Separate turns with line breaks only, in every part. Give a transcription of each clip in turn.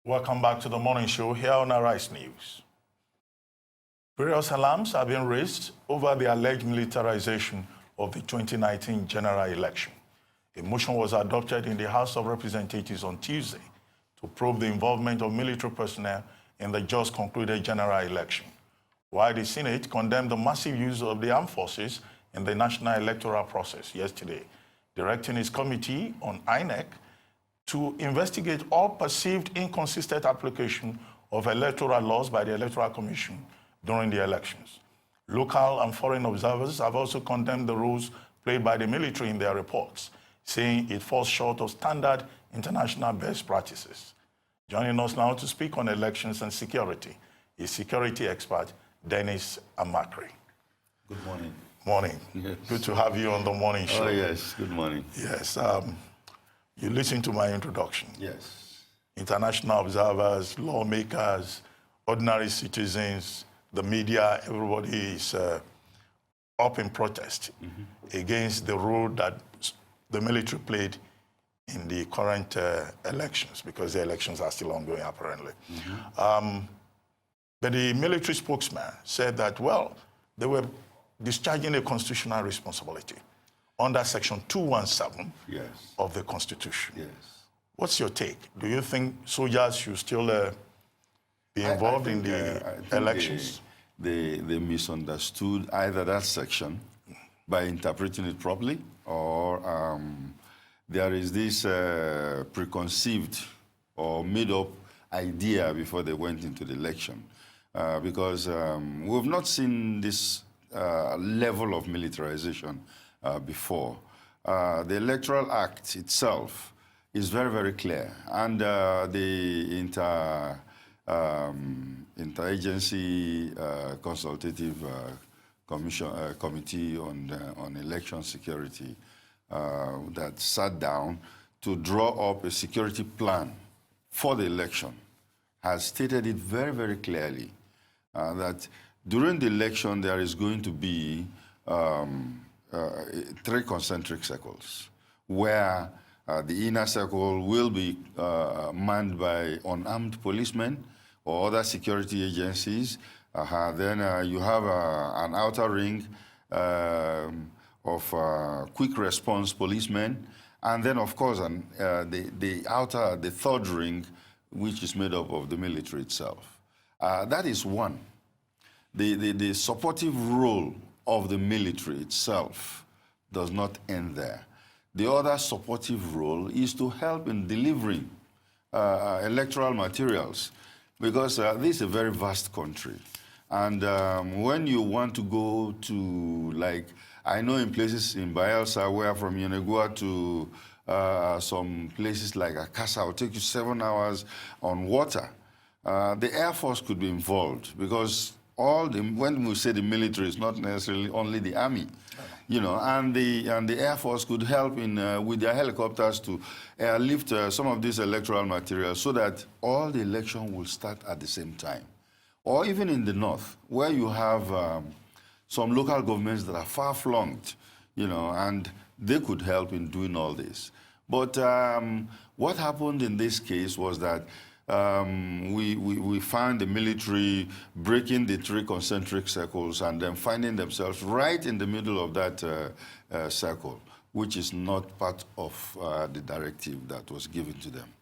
Welcome back to the morning show here on Arise News. Various alarms have been raised over the alleged militarization of the 2019 general election. A motion was adopted in the House of Representatives on Tuesday to probe the involvement of military personnel in the just concluded general election, while the Senate condemned the massive use of the armed forces in the national electoral process yesterday, directing its committee on INEC to investigate all perceived inconsistent application of electoral laws by the Electoral Commission during the elections. Local and foreign observers have also condemned the roles played by the military in their reports, saying it falls short of standard international best practices. Joining us now to speak on elections and security is security expert Dennis Amachree.
Good morning.
Morning.
Yes.
Good to have you on the morning show.
Oh, yes. Good morning.
Yes. You listened to my introduction.
Yes.
International observers, lawmakers, ordinary citizens, the media, everybody is up in protest against the role that the military played in the current elections, because the elections are still ongoing, apparently. But the military spokesman said that, well, they were discharging a constitutional responsibility under Section 217 of the Constitution.
Yes.
What's your take? Do you think soldiers should still be involved in the elections?
They misunderstood either that section by interpreting it properly, or there is this preconceived or made-up idea before they went into the election. Because we've not seen this level of militarization before. The Electoral Act itself is very, very clear. And the Interagency consultative committee on election security that sat down to draw up a security plan for the election has stated it very, very clearly that during the election there is going to be 3 concentric circles, where the inner circle will be manned by unarmed policemen or other security agencies. Then you have an outer ring of quick response policemen, and then, of course, the third ring, which is made up of the military itself. That is one. The supportive role of the military itself does not end there. The other supportive role is to help in delivering electoral materials, because this is a very vast country. And when you want to go to, like, I know in places in Bayelsa, where from Yenegua to some places like Akasa, it will take you 7 hours on water. The Air Force could be involved, because when we say the military, it's not necessarily only the Army, you know, and the Air Force could help in with their helicopters to airlift some of these electoral materials, so that all the election will start at the same time. Or even in the north, where you have some local governments that are far-flung, you know, and they could help in doing all this. But what happened in this case was that we found the military breaking the 3 concentric circles and then finding themselves right in the middle of that circle, which is not part of the directive that was given to them.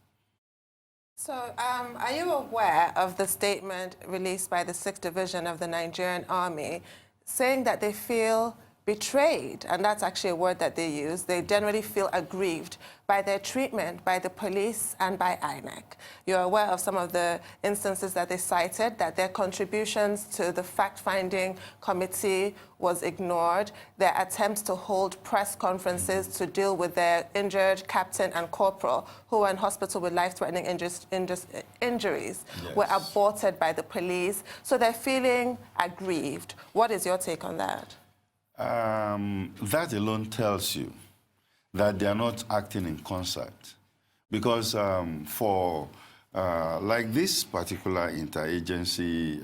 So, are you aware of the statement released by the 6th Division of the Nigerian Army saying that they feel betrayed, and that's actually a word that they use? They generally feel aggrieved by their treatment by the police and by INEC. You're aware of some of the instances that they cited, that their contributions to the fact-finding committee was ignored, their attempts to hold press conferences to deal with their injured captain and corporal who were in hospital with life-threatening injuries were aborted by the police. So they're feeling aggrieved. What is your take on that?
That alone tells you that they are not acting in concert. Because like this particular interagency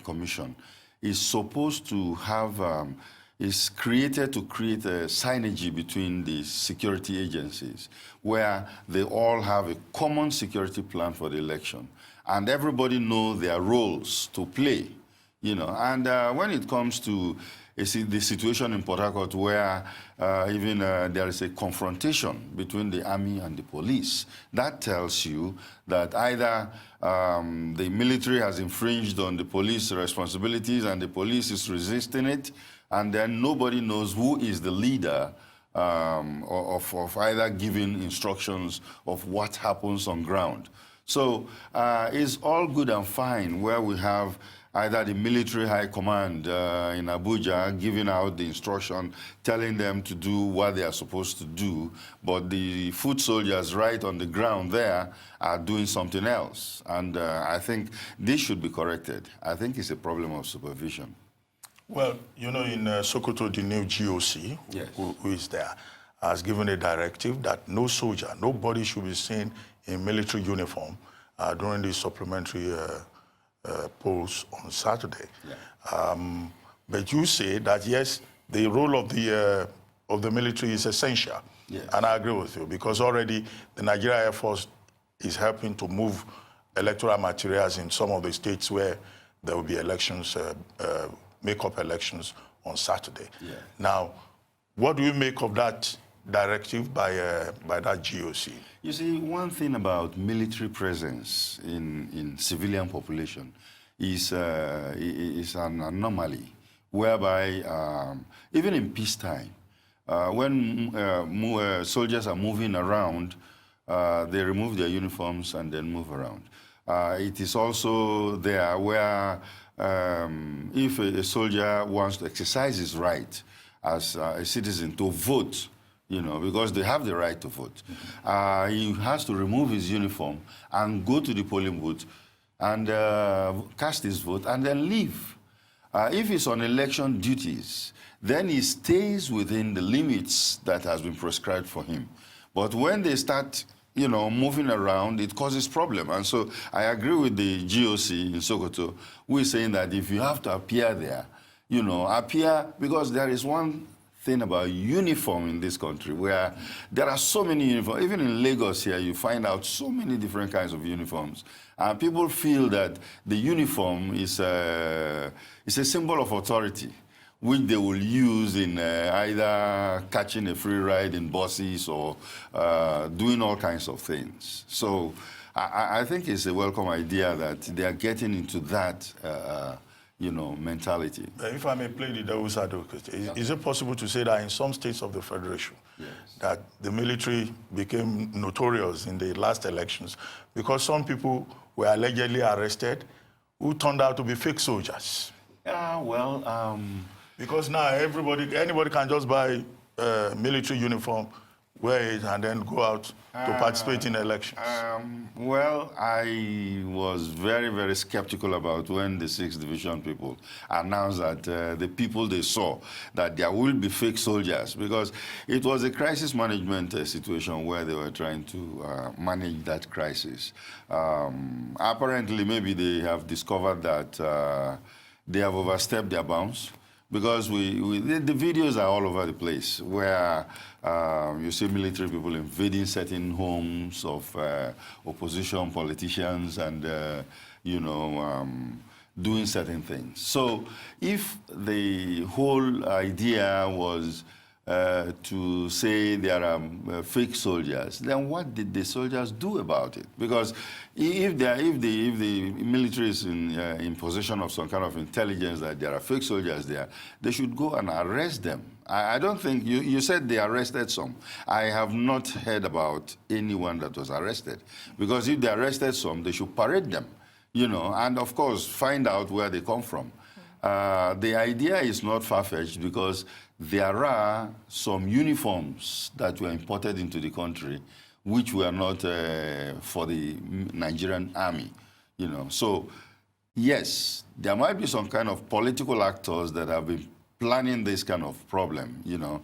commission is supposed to have is created to create a synergy between the security agencies, where they all have a common security plan for the election, and everybody knows their roles to play, you know. And when it comes to the situation in Port Harcourt, where even there is a confrontation between the army and the police, that tells you that either the military has infringed on the police responsibilities and the police is resisting it, and then nobody knows who is the leader of either giving instructions of what happens on ground. So it's all good and fine where we have either the military high command in Abuja giving out the instruction, telling them to do what they are supposed to do, but the foot soldiers right on the ground there are doing something else. And I think this should be corrected. I think it's a problem of supervision.
Well, you know, in Sokoto, the new GOC,
Yes.
who is there, has given a directive that no soldier, nobody should be seen in military uniform during the supplementary polls on Saturday.
Yeah.
But you say that, yes, the role of the military is essential.
Yes.
And I agree with you, because already the Nigerian Air Force is helping to move electoral materials in some of the states where there will be elections, make-up elections on Saturday.
Yeah.
Now, what do you make of that directive by that GOC?
You see, one thing about military presence in civilian population is an anomaly, whereby even in peacetime, when soldiers are moving around, they remove their uniforms and then move around. It is also there where if a soldier wants to exercise his right as a citizen to vote, you know, because they have the right to vote, he has to remove his uniform and go to the polling booth and cast his vote and then leave. If he's on election duties, then he stays within the limits that has been prescribed for him. But when they start, you know, moving around, it causes problem. And so I agree with the GOC in Sokoto, who is saying that if you have to appear there, you know, appear, because there is one thing about uniform in this country where there are so many uniforms. Even in Lagos here, you find out so many different kinds of uniforms. And people feel that the uniform is a symbol of authority, which they will use in either catching a free ride in buses or doing all kinds of things. So I think it's a welcome idea that they are getting into that you know, mentality.
If I may play the devil's advocate, is it possible to say that in some states of the Federation,
yes,
that the military became notorious in the last elections because some people were allegedly arrested who turned out to be fake soldiers? Because now anybody can just buy military uniform, wear it, and then go out to participate in elections.
Well, I was very, very skeptical about when the 6th Division people announced that the people they saw, that there will be fake soldiers, because it was a crisis management situation where they were trying to manage that crisis. Apparently, maybe they have discovered that they have overstepped their bounds, because the videos are all over the place where you see military people invading certain homes of opposition politicians and, you know, doing certain things. So if the whole idea was to say there are fake soldiers, then what did the soldiers do about it? Because if the military is in possession of some kind of intelligence that there are fake soldiers there, they should go and arrest them. I don't think, you said they arrested some. I have not heard about anyone that was arrested. Because if they arrested some, they should parade them, you know, and of course find out where they come from. The idea is not far-fetched because there are some uniforms that were imported into the country which were not for the Nigerian Army, you know. So, yes, there might be some kind of political actors that have been planning this kind of problem, you know,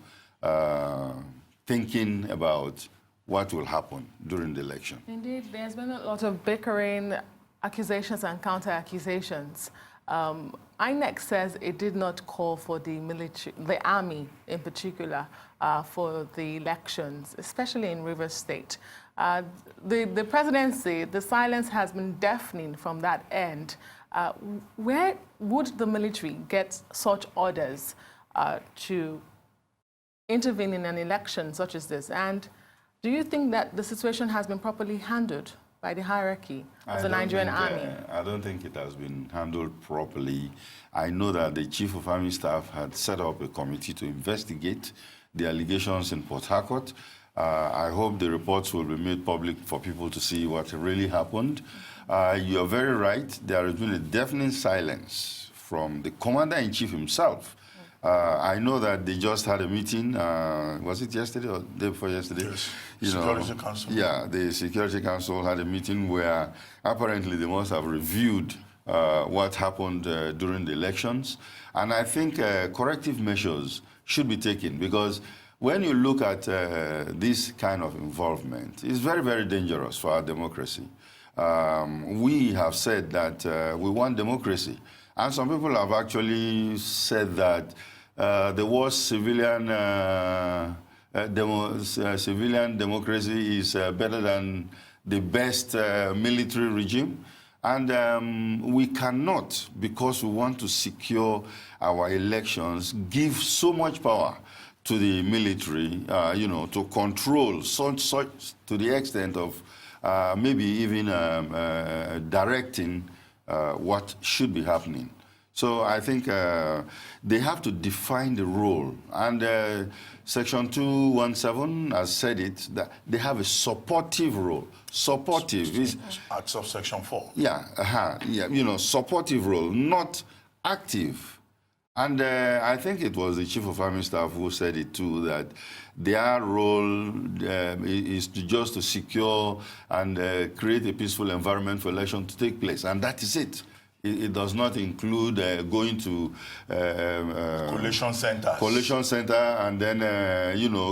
thinking about what will happen during the election.
Indeed, there's been a lot of bickering, accusations and counter-accusations. INEC says it did not call for the military, the army in particular, for the elections, especially in Rivers State. The presidency, the silence has been deafening from that end. Where would the military get such orders to intervene in an election such as this? And do you think that the situation has been properly handled by the hierarchy of the Nigerian Army?
I don't think it has been handled properly. I know that the Chief of Army Staff had set up a committee to investigate the allegations in Port Harcourt. I hope the reports will be made public for people to see what really happened. You are very right. There has been a deafening silence from the Commander-in-Chief himself. I know that they just had a meeting, was it yesterday or the day before yesterday?
Yes,
Security
Council.
Yeah, the Security Council had a meeting where apparently they must have reviewed what happened during the elections. And I think corrective measures should be taken, because when you look at this kind of involvement, it's very, very dangerous for our democracy. We have said that we want democracy. And some people have actually said that the worst civilian democracy is better than the best military regime. And we cannot, because we want to secure our elections, give so much power to the military, to control such to the extent of maybe even directing what should be happening. So I think they have to define the role. And Section 217 has said it, that they have a supportive role. Supportive is...
Acts of Section 4.
Yeah, supportive role, not active. And I think it was the Chief of Army Staff who said it too, that their role is just to secure and create a peaceful environment for election to take place. And that is it. It does not include going to
collation centers.
Collation center and then,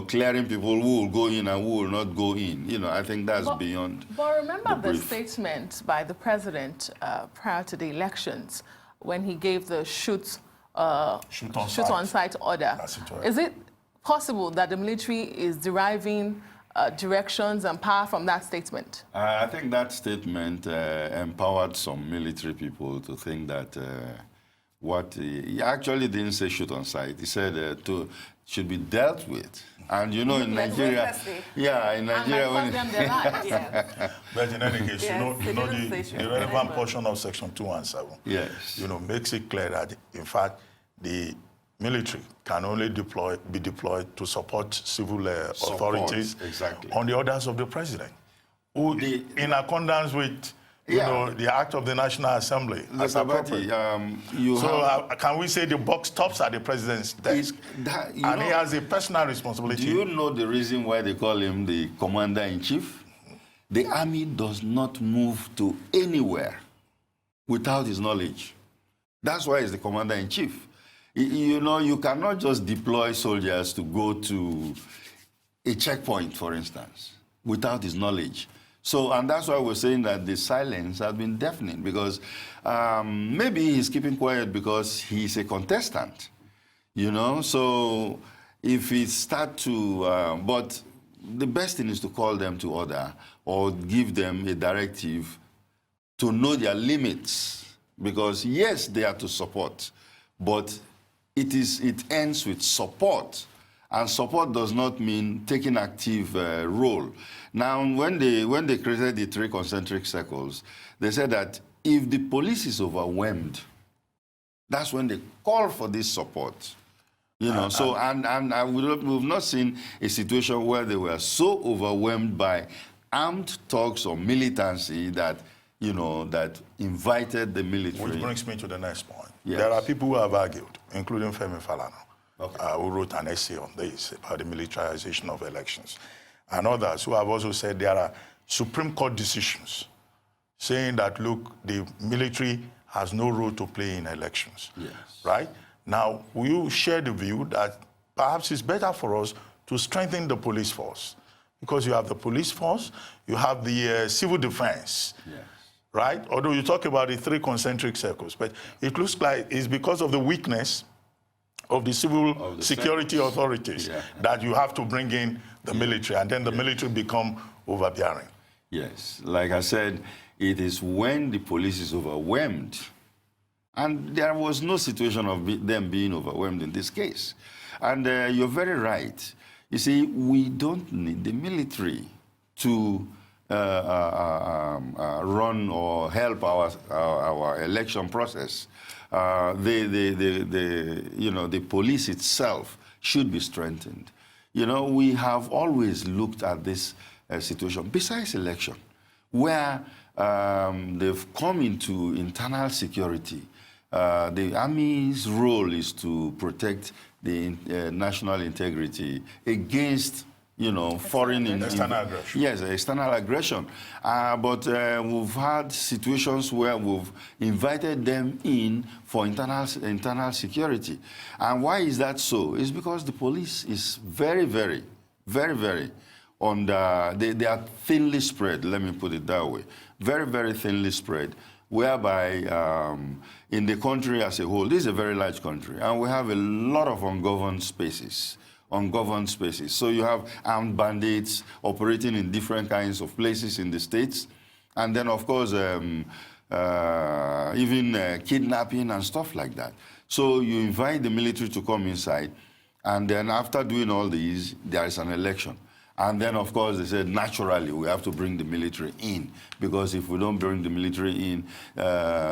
clearing people who will go in and who will not go in. I think that's beyond.
But remember the statement by the president prior to the elections when he gave the shoot on sight order. Is it possible that the military is deriving directions and power from that statement?
I think that statement empowered some military people to think that he actually didn't say shoot on sight. He said should be dealt with. And in Nigeria, in Nigeria,
when them their lives.
But in any case, the relevant portion of Section 217,
yes,
makes it clear that in fact the military can only be deployed to support civil authorities on the orders of the president, who, in accordance with the Act of the National Assembly. Can we say the buck stops at the president's desk? He has a personal responsibility.
Do you know the reason why they call him the Commander-in-Chief? The army does not move to anywhere without his knowledge. That's why he's the Commander-in-Chief. You cannot just deploy soldiers to go to a checkpoint, for instance, without his knowledge. So, and that's why we're saying that the silence has been deafening, because maybe he's keeping quiet because he's a contestant, So if he start to, but the best thing is to call them to order or give them a directive to know their limits, because yes, they are to support, but it ends with support, and support does not mean taking active role. Now, when they created the 3 concentric circles, they said that if the police is overwhelmed, that's when they call for this support. We've not seen a situation where they were so overwhelmed by armed thugs or militancy that that invited the military.
Which brings me to the next point.
Yes.
There are people who have argued, including Femi Falana, who wrote an essay on this, about the militarization of elections, and others who have also said there are Supreme Court decisions saying that, look, the military has no role to play in elections.
Yes.
Right? Now, will you share the view that perhaps it's better for us to strengthen the police force? Because you have the police force, you have the civil defense.
Yes.
right? Although you talk about the 3 concentric circles, but it looks like it's because of the weakness of the civil security authorities that you have to bring in the military, and then the military become overbearing.
Yes, like I said, it is when the police is overwhelmed, and there was no situation of them being overwhelmed in this case. And you're very right. You see, we don't need the military to run or help our election process. The police itself should be strengthened. You know, we have always looked at this situation, besides election, where they've come into internal security. The Army's role is to protect the national integrity against, foreign
external aggression.
Yes, external aggression. But we've had situations where we've invited them in for internal security. And why is that so? It's because the police is very, very, very, very they are thinly spread, let me put it that way. Very, very thinly spread, whereby in the country as a whole, this is a very large country, and we have a lot of ungoverned spaces. So you have armed bandits operating in different kinds of places in the states, and then of course even kidnapping and stuff like that. So you invite the military to come inside, and then after doing all these, there is an election. And then, of course, they said, naturally, we have to bring the military in, because if we don't bring the military in,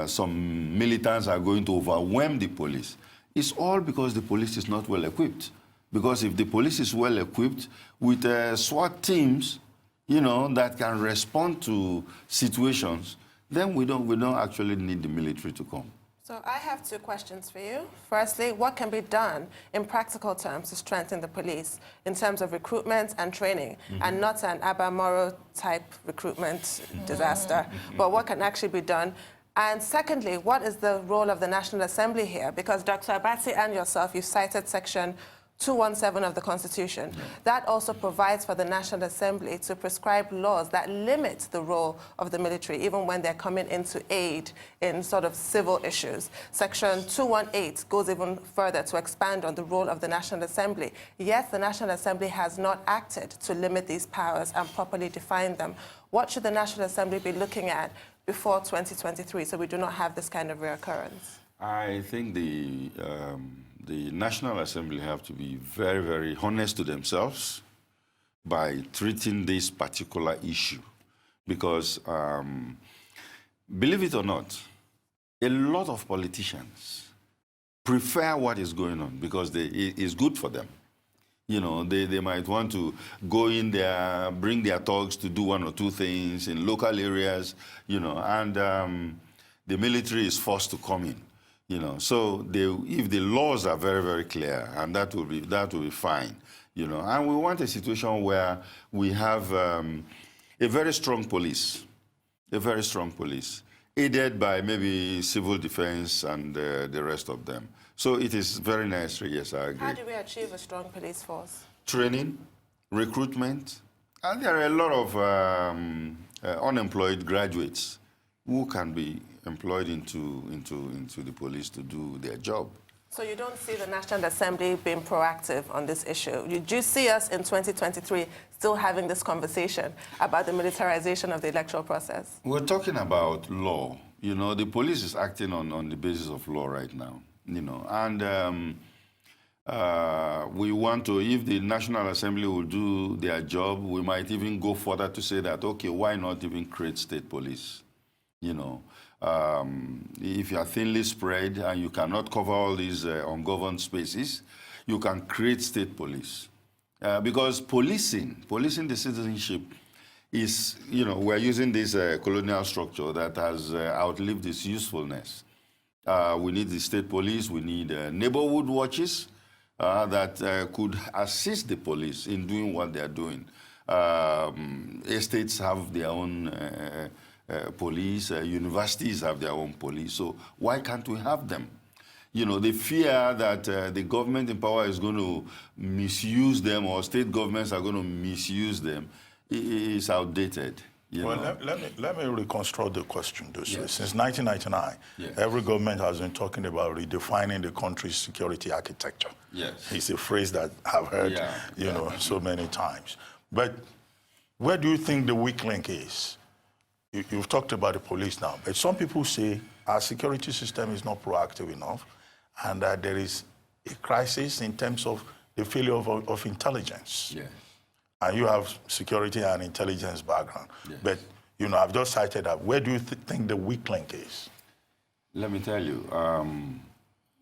some militants are going to overwhelm the police. It's all because the police is not well equipped. Because if the police is well equipped with SWAT teams, that can respond to situations, then we don't actually need the military to come.
So I have 2 questions for you. Firstly, what can be done in practical terms to strengthen the police in terms of recruitment and training, and not an Abamoro type recruitment disaster, but what can actually be done? And secondly, what is the role of the National Assembly here? Because Dr. Abati and yourself, you cited Section 217 of the Constitution. That also provides for the National Assembly to prescribe laws that limit the role of the military, even when they're coming in to aid in sort of civil issues. Section 218 goes even further to expand on the role of the National Assembly. Yet the National Assembly has not acted to limit these powers and properly define them. What should the National Assembly be looking at before 2023 so we do not have this kind of reoccurrence?
I think the National Assembly have to be very, very honest to themselves by treating this particular issue. Because, believe it or not, a lot of politicians prefer what is going on because it is good for them. They might want to go in there, bring their thugs to do 1 or 2 things in local areas, and the military is forced to come in. So if the laws are very, very clear, and that will be fine, And we want a situation where we have a very strong police, aided by maybe civil defense and the rest of them. So it is very necessary, yes, I agree.
How do we achieve a strong police force?
Training, recruitment, and there are a lot of unemployed graduates who can be employed into the police to do their job.
So you don't see the National Assembly being proactive on this issue? You do see us in 2023 still having this conversation about the militarization of the electoral process?
We're talking about law. The police is acting on the basis of law right now. And we want to, if the National Assembly will do their job, we might even go further to say that, okay, why not even create state police? If you are thinly spread and you cannot cover all these ungoverned spaces, you can create state police. Because policing the citizenship is, we're using this colonial structure that has outlived its usefulness. We need the state police, we need neighborhood watches that could assist the police in doing what they're doing. Estates have their own police, universities have their own police, so why can't we have them? The fear that the government in power is going to misuse them or state governments are going to misuse them is outdated.
Well,
know.
let me reconstruct the question this way.
Yes.
Since 1999,
Yes.
every government has been talking about redefining the country's security architecture.
Yes.
It's a phrase that I've heard,
Yeah.
so many times. But where do you think the weak link is? You've talked about the police now, but some people say our security system is not proactive enough, and that there is a crisis in terms of the failure of intelligence.
Yeah.
And you have security and intelligence background.
Yes.
But, I've just cited that. Where do you think the weak link is?
Let me tell you,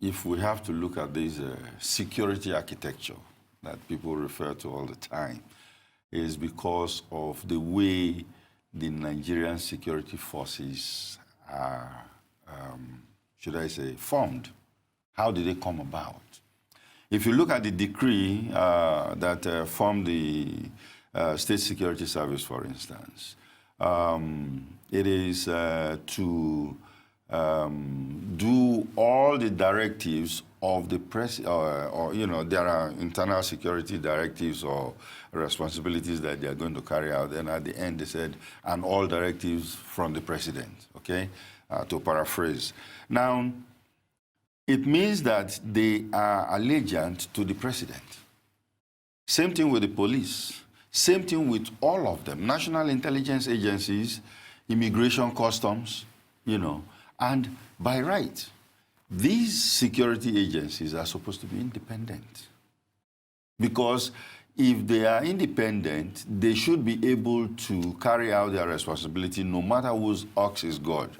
if we have to look at this security architecture that people refer to all the time, is because of the way the Nigerian security forces are, should I say, formed. How did they come about? If you look at the decree that formed the State Security Service, for instance, it is to do all the directives of the press, there are internal security directives or responsibilities that they are going to carry out. And at the end, they said, and all directives from the president, okay, to paraphrase. Now, it means that they are allegiant to the president. Same thing with the police. Same thing with all of them. National intelligence agencies, immigration, customs, and by right, these security agencies are supposed to be independent. Because if they are independent, they should be able to carry out their responsibility no matter whose ox is God.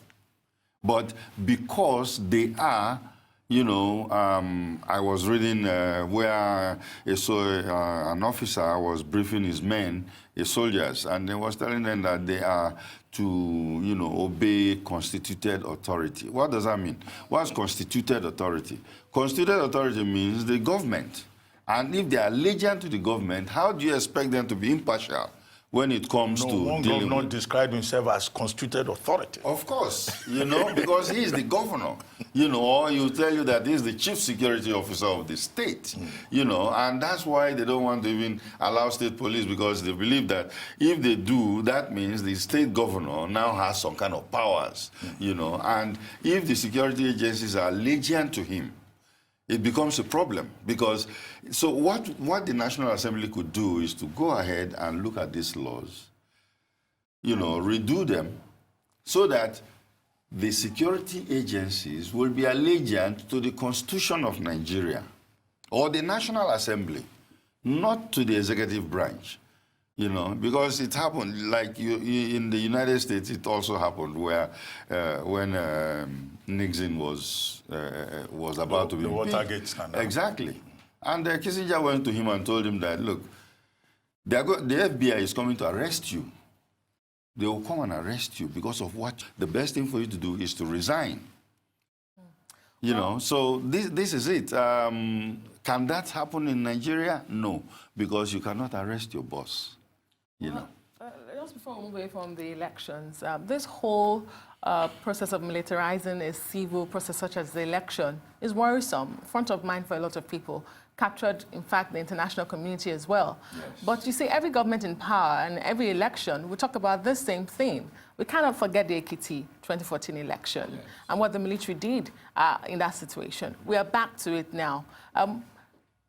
But because they are, I was reading where an officer was briefing his men, his soldiers, and he was telling them that they are to, obey constituted authority. What does that mean? What's constituted authority? Constituted authority means the government. And if they are allegiant to the government, how do you expect them to be impartial when it comes to
one
dealing
governor
with...
described himself as constituted authority.
Of course, because he is the governor, or he'll tell you that he's the chief security officer of the state, and that's why they don't want to even allow state police, because they believe that if they do, that means the state governor now has some kind of powers, and if the security agencies are allegiant to him, it becomes a problem. Because, so what the National Assembly could do is to go ahead and look at these laws, redo them, so that the security agencies will be allegiant to the Constitution of Nigeria or the National Assembly, not to the executive branch. Because it happened, like in the United States, it also happened where when Nixon was about to be
the
impeached.
Watergate scandal.
Exactly. And Kissinger went to him and told him that, look, the FBI is coming to arrest you. They will come and arrest you because of what? The best thing for you to do is to resign. So this is it. Can that happen in Nigeria? No, because you cannot arrest your boss.
Just before we move away from the elections, this whole process of militarizing a civil process such as the election is worrisome, front of mind for a lot of people, captured, in fact, the international community as well.
Yes.
But you see, every government in power and every election, we talk about this same thing. We cannot forget the Ekiti 2014 election and what the military did in that situation. We are back to it now.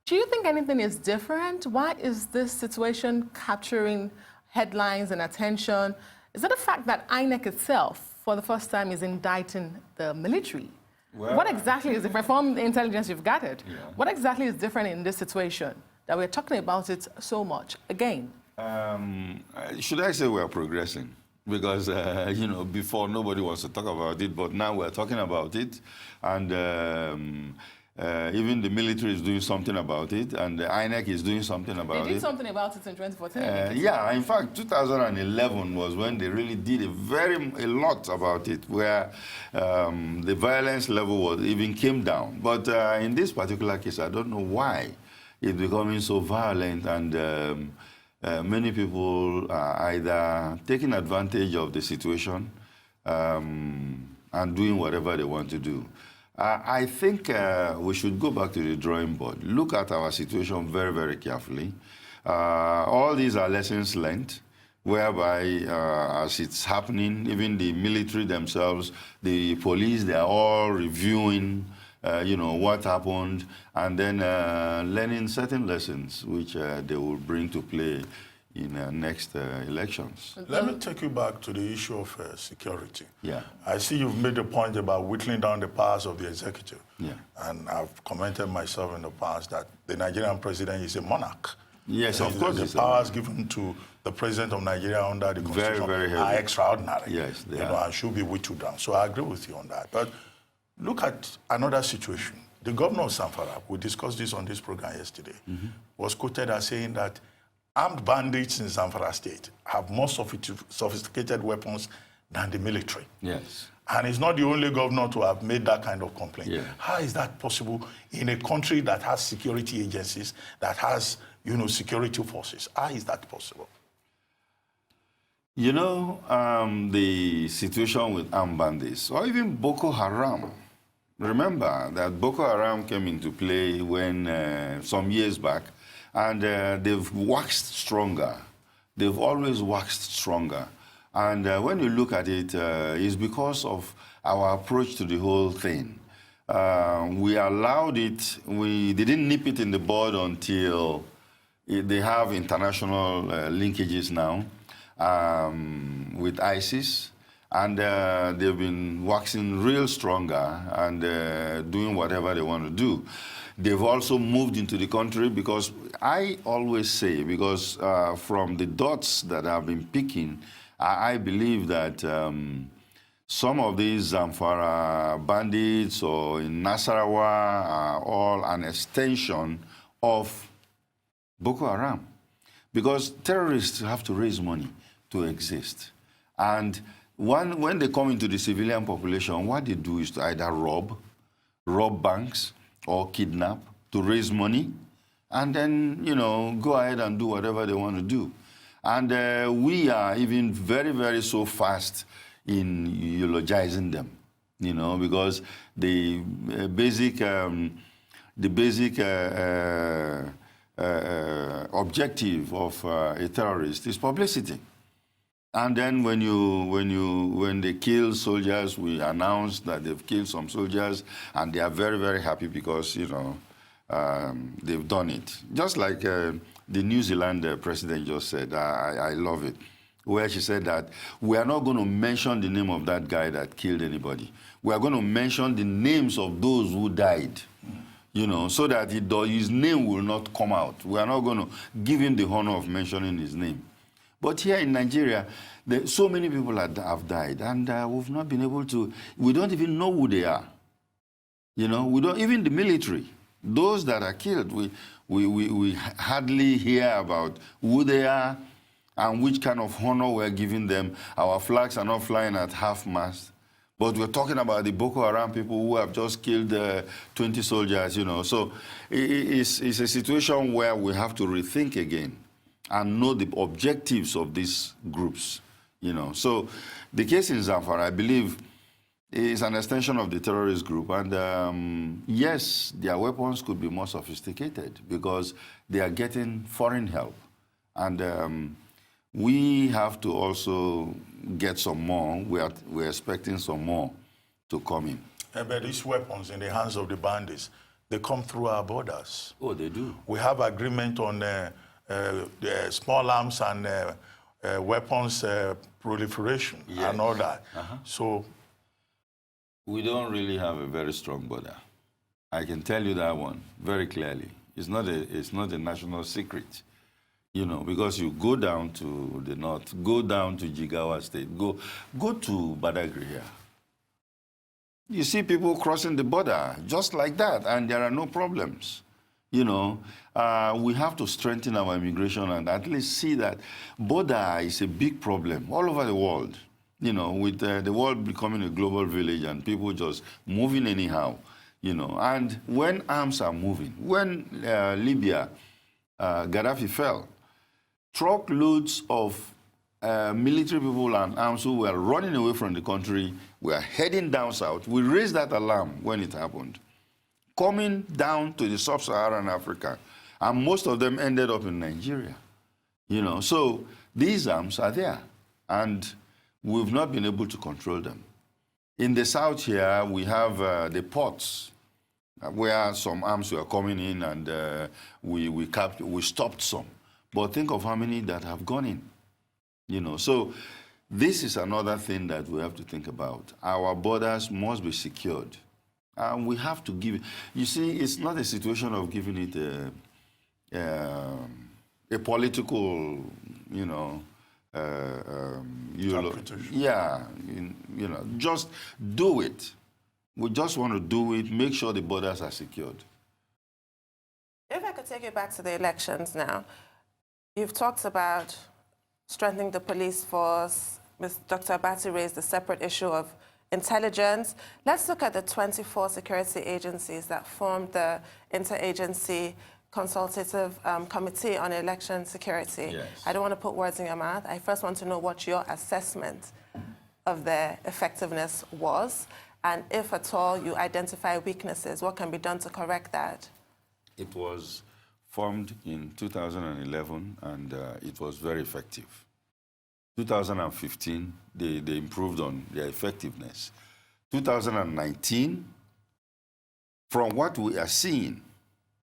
Do you think anything is different? Why is this situation capturing headlines and attention? Is it the fact that INEC itself, for the first time, is indicting the military?
Well,
what exactly is different from the intelligence you've gathered? Yeah. What exactly is different in this situation that we're talking about it so much again?
Should I say we're progressing? Because, before nobody wants to talk about it, but now we're talking about it. And even the military is doing something about it, and the INEC is doing something about it.
They did something about it in 2014.
Yeah, in fact, 2011 was when they really did a lot about it, where the violence level even came down. But in this particular case, I don't know why it's becoming so violent, and many people are either taking advantage of the situation and doing whatever they want to do. I think we should go back to the drawing board, look at our situation very, very carefully. All these are lessons learned. whereby as it's happening, even the military themselves, the police, they are all reviewing, what happened, and then learning certain lessons which they will bring to play in next elections.
Let me take you back to the issue of security.
Yeah.
I see you've made a point about whittling down the powers of the executive.
Yeah.
And I've commented myself in the past that the Nigerian president is a monarch.
Yes, of course.
The powers given to the president of Nigeria under the Constitution
very
are
heavy.
extraordinary.
Yes, they
are. And should be whittled down. So I agree with you on that. But look at another situation. The governor of Zamfara, we discussed this on this program yesterday, was quoted as saying that armed bandits in Zamfara state have more sophisticated weapons than the military.
Yes.
And he's not the only governor to have made that kind of complaint.
Yeah.
How is that possible in a country that has security agencies, that has, security forces? How is that possible?
The situation with armed bandits, or even Boko Haram. Remember that Boko Haram came into play when some years back, and they've waxed stronger. They've always waxed stronger. And when you look at it, it's because of our approach to the whole thing. We allowed it, they didn't nip it in the bud until they have international linkages now with ISIS. And they've been waxing real stronger and doing whatever they want to do. They've also moved into the country because I always say, because from the dots that I've been picking, I believe that some of these Zamfara bandits or in Nasarawa are all an extension of Boko Haram. Because terrorists have to raise money to exist. And when they come into the civilian population, what they do is to either rob banks, or kidnap to raise money, and then, go ahead and do whatever they want to do. And we are even very, very so fast in eulogizing them, because the basic objective of a terrorist is publicity. And then when they kill soldiers, we announce that they've killed some soldiers, and they are very, very happy because, they've done it. Just like the New Zealand president just said, I love it, where she said that we are not going to mention the name of that guy that killed anybody. We are going to mention the names of those who died, so that his name will not come out. We are not going to give him the honor of mentioning his name. But here in Nigeria, so many people have died, and we've not been able to, we don't even know who they are. We don't, even the military, those that are killed, we hardly hear about who they are and which kind of honor we're giving them. Our flags are not flying at half-mast. But we're talking about the Boko Haram people who have just killed 20 soldiers, So it's a situation where we have to rethink again and know the objectives of these groups, So the case in Zamfara, I believe, is an extension of the terrorist group. And yes, their weapons could be more sophisticated because they are getting foreign help. And we have to also get some more. We're expecting some more to come in.
But these weapons in the hands of the bandits, they come through our borders.
Oh, they do.
We have agreement on the small arms and weapons proliferation and all that. So
we don't really have a very strong border. I can tell you that one very clearly. It's not a national secret, because you go down to the north, go down to Jigawa State, go to Badagry here. You see people crossing the border just like that, and there are no problems. We have to strengthen our immigration and at least see that border is a big problem all over the world. With the world becoming a global village and people just moving anyhow, And when arms are moving, when Libya, Gaddafi fell, truckloads of military people and arms who were running away from the country were heading down south. We raised that alarm when it happened, coming down to the sub-Saharan Africa, and most of them ended up in Nigeria. You know, so these arms are there, and we've not been able to control them. In the south here, we have the ports where some arms were coming in, and we stopped some. But think of how many that have gone in. You know, so this is another thing that we have to think about. Our borders must be secured, and we have to give it. You see, it's not a situation of giving it a political, you know, yeah, you know, just do it. We just want to do it, make sure the borders are secured.
If I could take you back to the elections now, you've talked about strengthening the police force. Dr. Abati raised the separate issue of intelligence. Let's look at the 24 security agencies that formed the Interagency consultative committee on election security.
Yes.
I don't want to put words in your mouth. I first want to know what your assessment of their effectiveness was, and if at all you identify weaknesses, what can be done to correct that?
It was formed in 2011, and it was very effective. 2015, they improved on their effectiveness. 2019, from what we are seeing,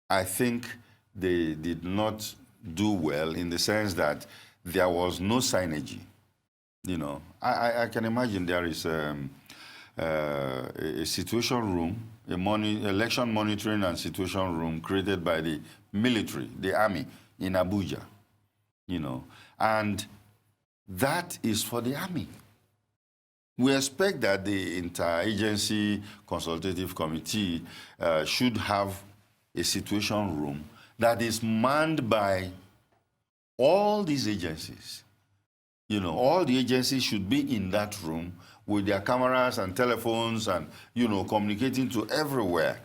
I think they did not do well in the sense that there was no synergy. You know, I can imagine there is a situation room, election monitoring and situation room created by the military, the army, in Abuja, you know, and that is for the army. We expect that the Interagency Consultative Committee should have a situation room that is manned by all these agencies. You know, all the agencies should be in that room with their cameras and telephones and, you know, communicating to everywhere,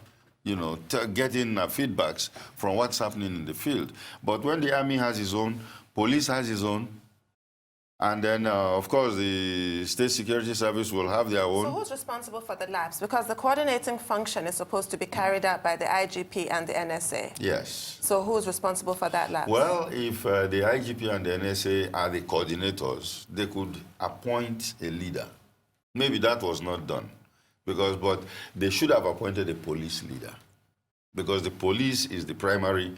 you know, getting feedbacks from what's happening in the field. But when the army has its own, police has its own, and then, of course, the State Security Service will have their own.
So who's responsible for the lapse? Because the coordinating function is supposed to be carried out by the IGP and the NSA.
Yes.
So who's responsible for that lapse?
Well, if the IGP and the NSA are the coordinators, they could appoint a leader. Maybe that was not done, but they should have appointed a police leader, because the police is the primary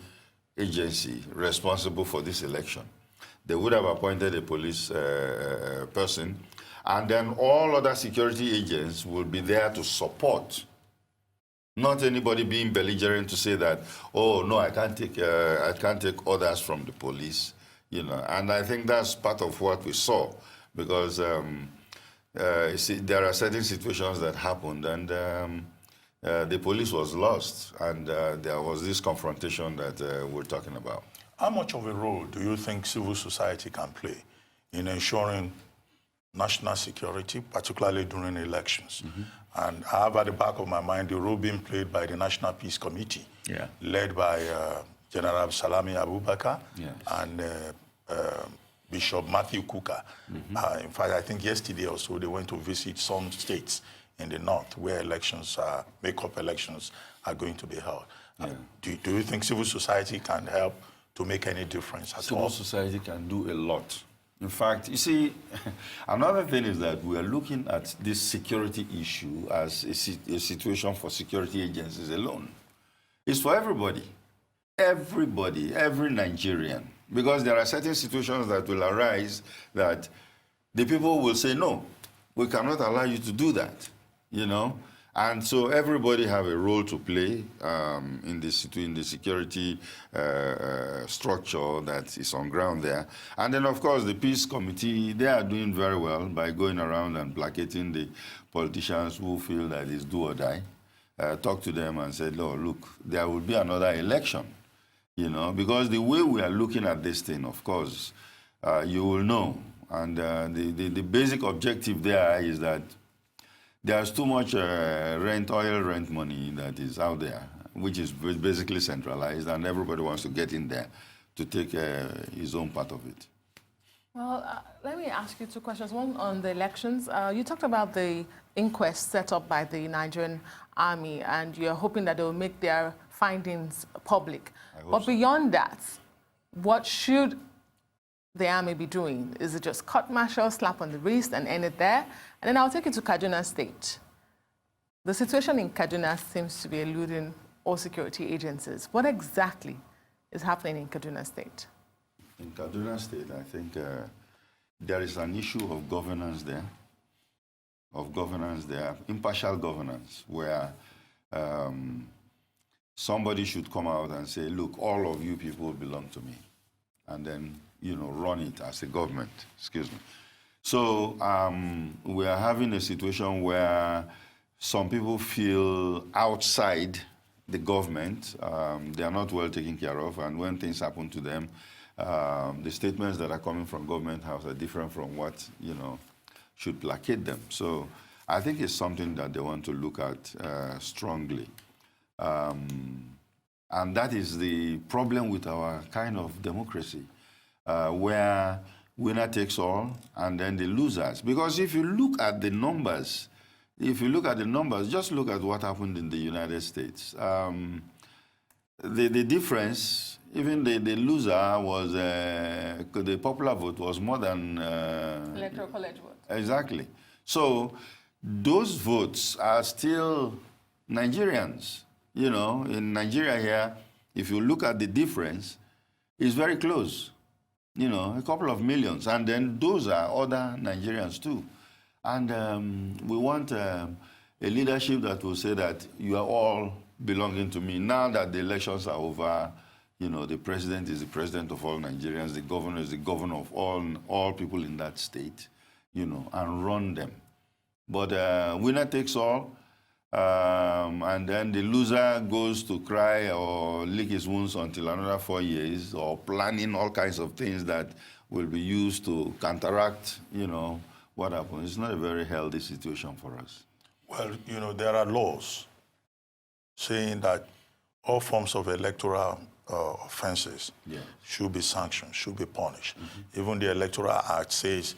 agency responsible for this election. They would have appointed a police person, and then all other security agents will be there to support. Not anybody being belligerent to say that, oh no, I can't take orders from the police, you know. And I think that's part of what we saw, because you see, there are certain situations that happened, and the police was lost, and there was this confrontation that we're talking about.
How much of a role do you think civil society can play in ensuring national security, particularly during elections? Mm-hmm. And I have at the back of my mind the role being played by the National Peace Committee, led by General Salami Abubakar and Bishop Matthew Kuka. Mm-hmm. In fact, I think yesterday or so they went to visit some states in the north where elections, make-up elections are going to be held. Do you think civil society can help to make any difference at all?
Civil society can do a lot. In fact, you see, another thing is that we are looking at this security issue as a situation for security agencies alone. It's for everybody. Everybody, every Nigerian. Because there are certain situations that will arise that the people will say, no, we cannot allow you to do that, you know? And so everybody have a role to play in the security structure that is on ground there. And then, of course, the Peace Committee, they are doing very well by going around and placating the politicians who feel that it's do or die. Talk to them and say, no, look, there will be another election, you know, because the way we are looking at this thing, of course, you will know. And the basic objective there is that there's too much oil rent money that is out there, which is basically centralized, and everybody wants to get in there to take his own part of it.
Well, let me ask you two questions. One on the elections. You talked about the inquest set up by the Nigerian Army, and you're hoping that they will make their findings public. But beyond that, what should the army be doing? Is it just court-martial, slap on the wrist and end it there? And then I'll take you to Kaduna State. The situation in Kaduna seems to be eluding all security agencies. What exactly is happening in Kaduna State?
In Kaduna State, I think there is an issue of governance there, impartial governance, where somebody should come out and say, look, all of you people belong to me, and then, run it as a government, excuse me. So we are having a situation where some people feel outside the government, they are not well taken care of, and when things happen to them, the statements that are coming from government house are different from what, should placate them. So I think it's something that they want to look at strongly. And that is the problem with our kind of democracy, where winner takes all and then the losers. Because if you look at the numbers, just look at what happened in the United States. The difference, even the loser was, the popular vote was more than...
Electoral college vote.
Exactly. So those votes are still Nigerians. In Nigeria here, if you look at the difference, it's very close. A couple of millions. And then those are other Nigerians too. And we want a leadership that will say that you are all belonging to me. Now that the elections are over, the president is the president of all Nigerians, the governor is the governor of all people in that state, and run them. But winner takes all, and then the loser goes to cry or lick his wounds until another 4 years, or planning all kinds of things that will be used to counteract, what happens. It's not a very healthy situation for us.
Well, there are laws saying that all forms of electoral offenses should be sanctioned, should be punished. Even the Electoral Act says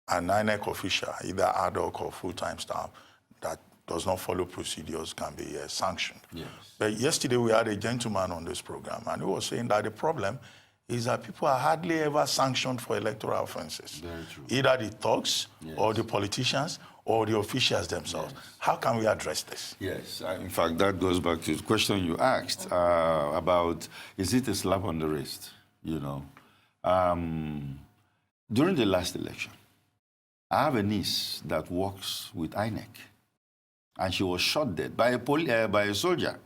an INEC official, either ad hoc or full-time staff, that does not follow procedures can be sanctioned.
Yes.
But yesterday we had a gentleman on this program, and he was saying that the problem is that people are hardly ever sanctioned for electoral offenses.
Very true.
Either the thugs or the politicians or the officials themselves.
Yes.
How can we address this?
Yes, in fact, that goes back to the question you asked about, is it a slap on the wrist? During the last election, I have a niece that works with INEC, and she was shot dead by a soldier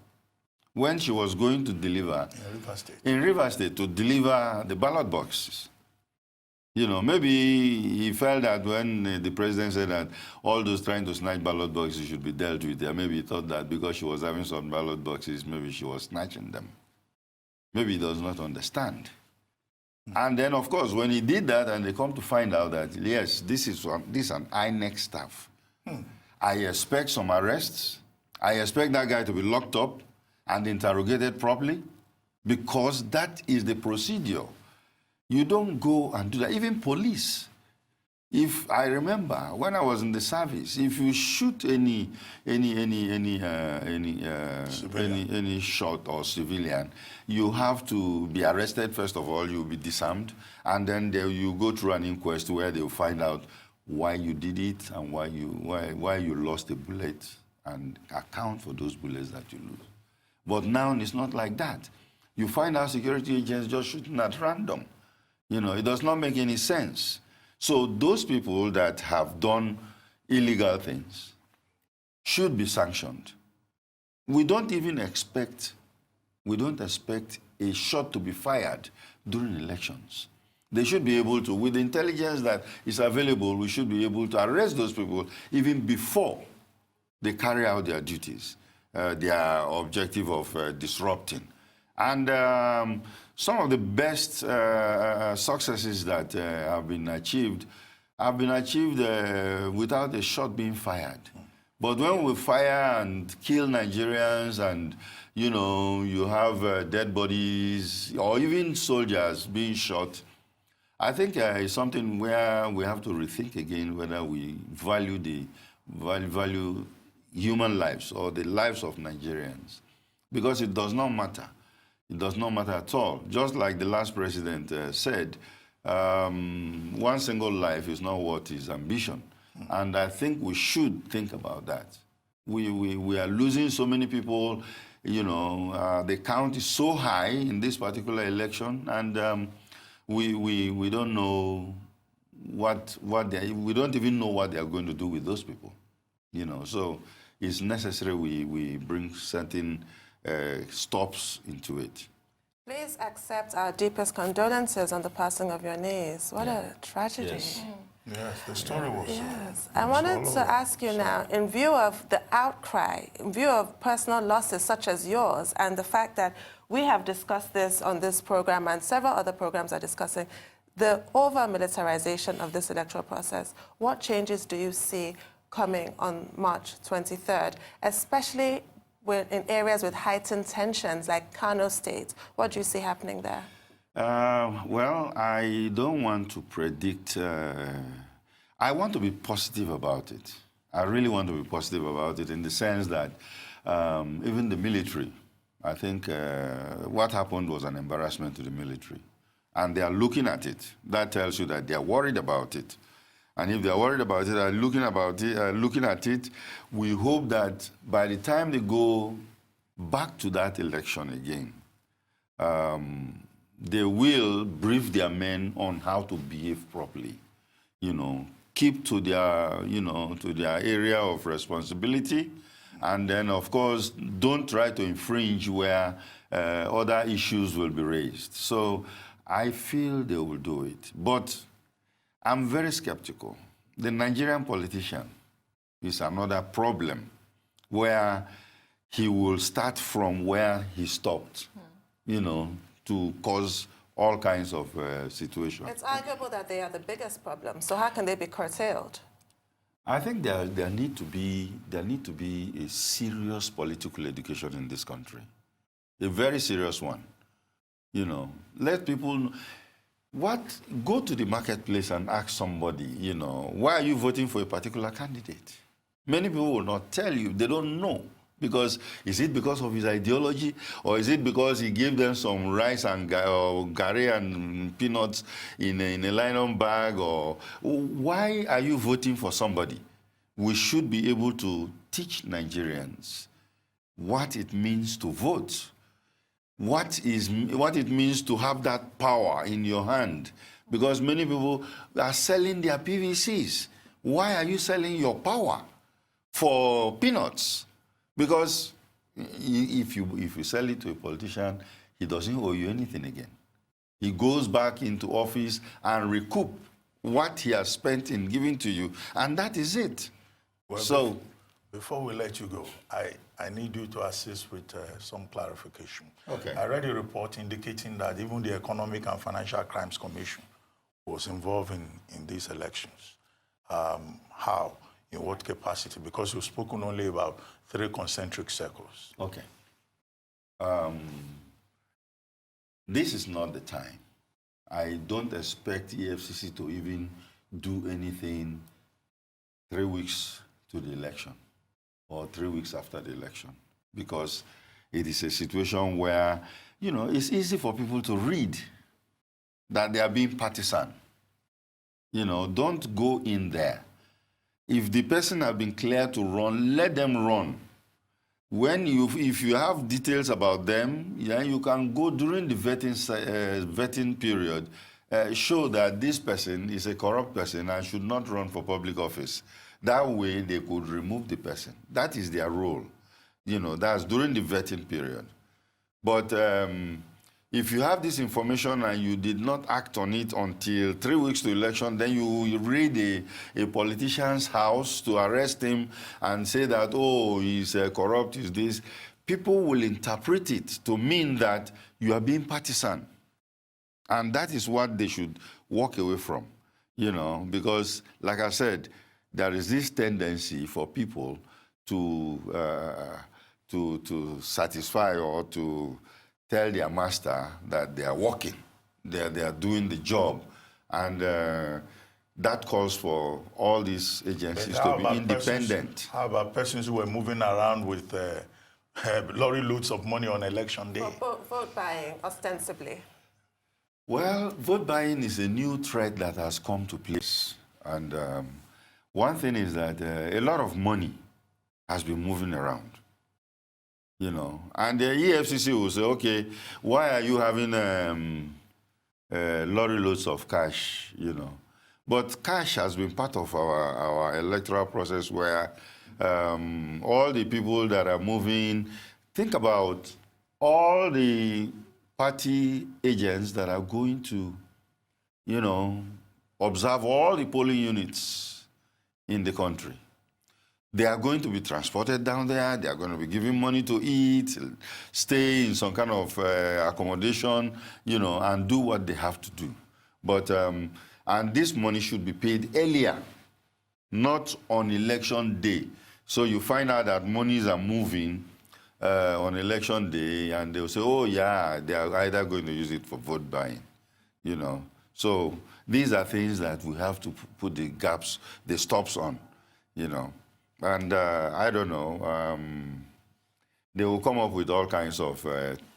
when she was going to deliver in River State to deliver the ballot boxes. Maybe he felt that when the president said that all those trying to snatch ballot boxes should be dealt with, maybe he thought that because she was having some ballot boxes, maybe she was snatching them. Maybe he does not understand. And then, of course, when he did that and they come to find out that, yes, this is an INEC staff, I expect some arrests. I expect that guy to be locked up and interrogated properly, because that is the procedure. You don't go and do that. Even police. If I remember when I was in the service, if you shoot any shot or civilian, you have to be arrested first of all. You'll be disarmed, and then you go through an inquest where they'll find out why you did it and why you lost a bullet, and account for those bullets that you lose. But now it's not like that. You find out security agents just shooting at random. It does not make any sense. So those people that have done illegal things should be sanctioned. We don't expect a shot to be fired during elections. They should be able to, with the intelligence that is available, we should be able to arrest those people even before they carry out their duties, their objective of disrupting. And some of the best successes that have been achieved without a shot being fired. But when we fire and kill Nigerians, and you have dead bodies or even soldiers being shot, I think it's something where we have to rethink again whether we value value human lives or the lives of Nigerians, because it does not matter. It does not matter at all. Just like the last president said, one single life is not worth his ambition. And I think we should think about that. We are losing so many people. You know, the count is so high in this particular election, and we don't know we don't even know what they are going to do with those people. You know, so it's necessary we bring certain stops into it.
Please accept our deepest condolences on the passing of your niece. What a tragedy.
Yes.
Yes, the story was.
Yes. I wanted to ask you now, in view of the outcry, in view of personal losses such as yours, and the fact that we have discussed this on this program and several other programs are discussing the over-militarization of this electoral process, what changes do you see coming on March 23rd, especially in areas with heightened tensions like Kano State? What do you see happening there?
Well, I don't want to predict. I want to be positive about it. I really want to be positive about it in the sense that even the military, I think what happened was an embarrassment to the military. And they are looking at it. That tells you that they are worried about it. And if they are worried about it and looking at it, we hope that by the time they go back to that election again, they will brief their men on how to behave properly. You know, keep to their, to their area of responsibility, and then, of course, don't try to infringe where other issues will be raised. So I feel they will do it. But I'm very skeptical. The Nigerian politician is another problem where he will start from where he stopped, to cause all kinds of situations.
It's arguable that they are the biggest problem. So how can they be curtailed?
I think there need to be a serious political education in this country, a very serious one. Let people go to the marketplace and ask somebody, why are you voting for a particular candidate? Many people will not tell you. They don't know. Because is it because of his ideology, or is it because he gave them some rice and gari and peanuts in a nylon bag, or why are you voting for somebody? We should be able to teach Nigerians what it means to vote, what it means to have that power in your hand, because many people are selling their PVCs. Why are you selling your power for peanuts? Because if you sell it to a politician, he doesn't owe you anything again. He goes back into office and recoup what he has spent in giving to you, and that is it.
Well,
so,
before we let you go, I need you to assist with some clarification.
Okay.
I read a report indicating that even the Economic and Financial Crimes Commission was involved in these elections. How? In what capacity? Because you've spoken only about 3 concentric circles.
Okay. This is not the time. I don't expect EFCC to even do anything 3 weeks to the election or 3 weeks after the election, because it is a situation where, it's easy for people to read that they are being partisan. Don't go in there. If the person has been cleared to run, let them run. If you have details about them, you can go during the vetting period, show that this person is a corrupt person and should not run for public office. That way they could remove the person. That is their role. That's during the vetting period. But if you have this information and you did not act on it until 3 weeks to election, then you raid a politician's house to arrest him and say that, oh, he's corrupt, he's this. People will interpret it to mean that you are being partisan. And that is what they should walk away from, because, like I said, there is this tendency for people to satisfy or to tell their master that they are working, they are doing the job, and that calls for all these agencies to be independent.
How about persons who were moving around with lorry loads of money on election day?
Vote buying, ostensibly.
Well, vote buying is a new threat that has come to place. And one thing is that a lot of money has been moving around, you know. And the EFCC will say, okay, why are you having lorry loads of cash, you know? But cash has been part of our electoral process where all the people that are moving, think about all the party agents that are going to, you know, observe all the polling units in the country. They are going to be transported down there. They are going to be given money to eat, stay in some kind of accommodation, you know, and do what they have to do. But, and this money should be paid earlier, not on election day. So you find out that monies are moving on election day, and they'll say, oh, yeah, they are either going to use it for vote buying, you know. So these are things that we have to put the gaps, the stops on, you know. And I don't know, they will come up with all kinds of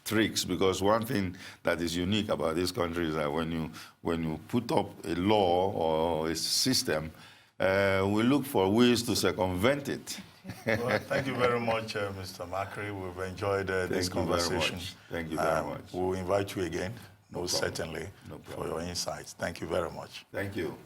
tricks, because one thing that is unique about this country is that when you put up a law or a system, we look for ways to circumvent it.
Well, thank you very much, Mr. Amachree. We've enjoyed this conversation.
Thank you very much.
We'll invite you again, most certainly,
No
for your insights. Thank you very much.
Thank you.